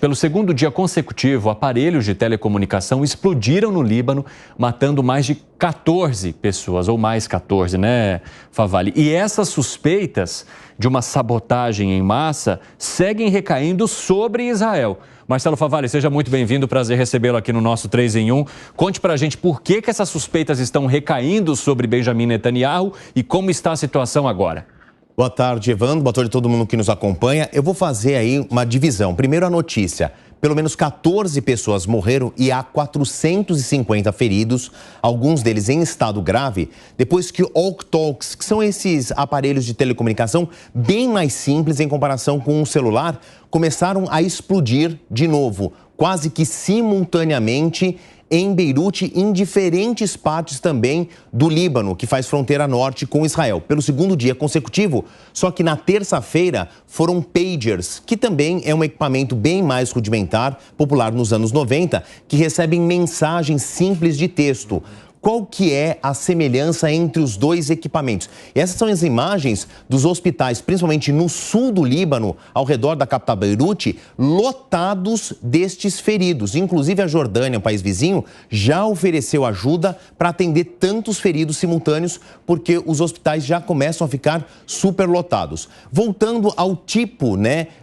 Pelo segundo dia consecutivo, aparelhos de telecomunicação explodiram no Líbano, matando mais de 14 pessoas, ou mais 14, né, Favale? E essas suspeitas de uma sabotagem em massa seguem recaindo sobre Israel. Marcelo Favale, seja muito bem-vindo, prazer recebê-lo aqui no nosso 3 em 1. Conte pra gente por que essas suspeitas estão recaindo sobre Benjamin Netanyahu e como está a situação agora. Boa tarde, Evandro. Boa tarde a todo mundo que nos acompanha. Eu vou fazer aí uma divisão. Primeiro a notícia. Pelo menos 14 pessoas morreram e há 450 feridos, alguns deles em estado grave, depois que walkie-talkies, que são esses aparelhos de telecomunicação bem mais simples em comparação com um celular, começaram a explodir de novo, quase que simultaneamente em Beirute, em diferentes partes também do Líbano, que faz fronteira norte com Israel, pelo segundo dia consecutivo. Só que na terça-feira foram pagers, que também é um equipamento bem mais rudimentar, popular nos anos 90, que recebem mensagens simples de texto. Qual que é a semelhança entre os dois equipamentos? Essas são as imagens dos hospitais, principalmente no sul do Líbano, ao redor da capital Beirute, lotados destes feridos. Inclusive a Jordânia, um país vizinho, já ofereceu ajuda para atender tantos feridos simultâneos, porque os hospitais já começam a ficar superlotados. Voltando ao tipo,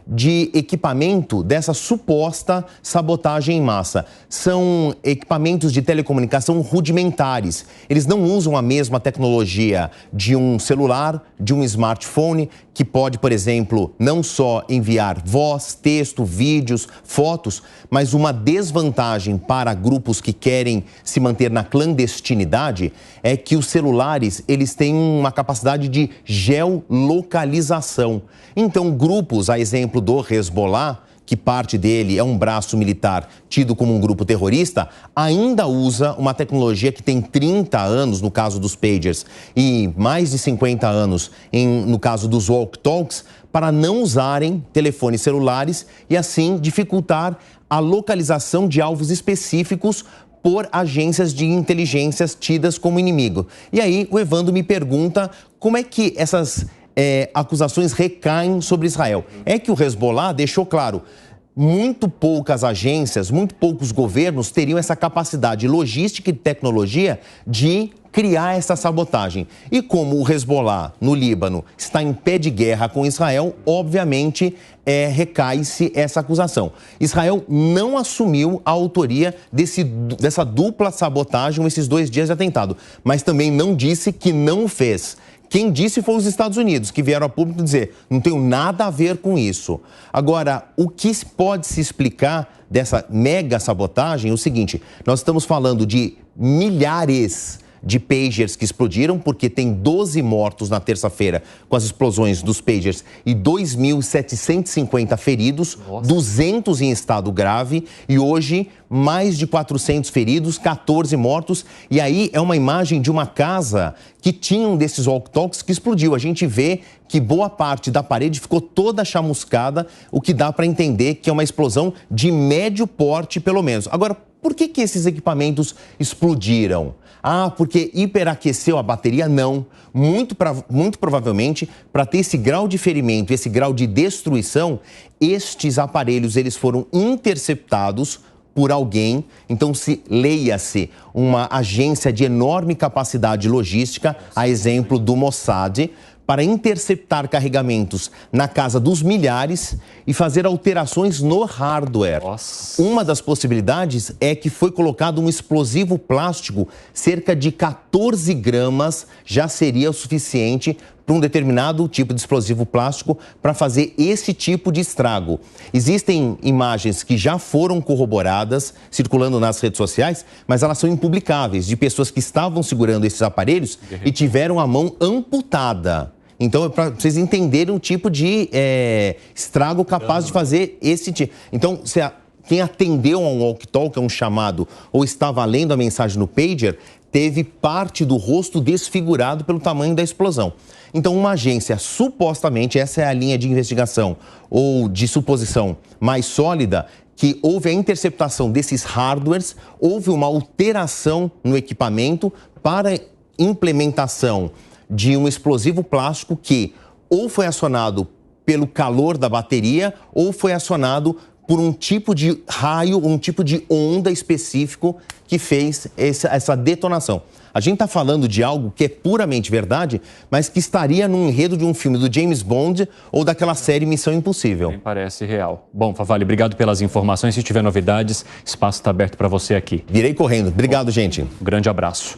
de equipamento dessa suposta sabotagem em massa. São equipamentos de telecomunicação rudimentares. Eles não usam a mesma tecnologia de um celular, de um smartphone, que pode, por exemplo, não só enviar voz, texto, vídeos, fotos, mas uma desvantagem para grupos que querem se manter na clandestinidade é que os celulares, eles têm uma capacidade de geolocalização. Então, grupos, a exemplo do Hezbollah, que parte dele é um braço militar tido como um grupo terrorista, ainda usa uma tecnologia que tem 30 anos, no caso dos pagers, e mais de 50 anos no caso dos walkie-talkies, para não usarem telefones celulares e, assim, dificultar a localização de alvos específicos por agências de inteligências tidas como inimigo. E aí, o Evandro me pergunta como é que essas acusações recaem sobre Israel. É que o Hezbollah deixou claro, muito poucas agências, muito poucos governos teriam essa capacidade logística e tecnologia de criar essa sabotagem. E como o Hezbollah, no Líbano, está em pé de guerra com Israel, obviamente recai-se essa acusação. Israel não assumiu a autoria dessa dupla sabotagem, esses 2 dias de atentado, mas também não disse que não o fez. Quem disse foi os Estados Unidos, que vieram a público dizer, não tenho nada a ver com isso. Agora, o que pode se explicar dessa mega sabotagem é o seguinte, nós estamos falando de milhares de pagers que explodiram, porque tem 12 mortos na terça-feira com as explosões dos pagers e 2.750 feridos, 200 em estado grave e hoje mais de 400 feridos, 14 mortos. E aí é uma imagem de uma casa que tinha um desses walkie-talkies que explodiu. A gente vê que boa parte da parede ficou toda chamuscada, o que dá para entender que é uma explosão de médio porte, pelo menos. Agora, por que esses equipamentos explodiram? Ah, porque hiperaqueceu a bateria? Não. Muito provavelmente, para ter esse grau de ferimento, esse grau de destruição, estes aparelhos eles foram interceptados por alguém, então leia-se uma agência de enorme capacidade logística, a exemplo do Mossad, para interceptar carregamentos na casa dos milhares e fazer alterações no hardware. Nossa. Uma das possibilidades é que foi colocado um explosivo plástico, cerca de 14 gramas já seria o suficiente para um determinado tipo de explosivo plástico para fazer esse tipo de estrago. Existem imagens que já foram corroboradas, circulando nas redes sociais, mas elas são impublicáveis, de pessoas que estavam segurando esses aparelhos e tiveram a mão amputada. Então, é para vocês entenderem o tipo de estrago capaz de fazer esse tipo. Então, quem atendeu a um walkie-talkie, a um chamado, ou estava lendo a mensagem no pager, teve parte do rosto desfigurado pelo tamanho da explosão. Então, uma agência, supostamente, essa é a linha de investigação ou de suposição mais sólida, que houve a interceptação desses hardwares, houve uma alteração no equipamento para implementação de um explosivo plástico que ou foi acionado pelo calor da bateria ou foi acionado por um tipo de raio, um tipo de onda específico que fez essa detonação. A gente está falando de algo que é puramente verdade, mas que estaria no enredo de um filme do James Bond ou daquela série Missão Impossível. Nem parece real. Bom, Favale, obrigado pelas informações. Se tiver novidades, espaço está aberto para você aqui. Virei correndo. Obrigado, gente. Um grande abraço.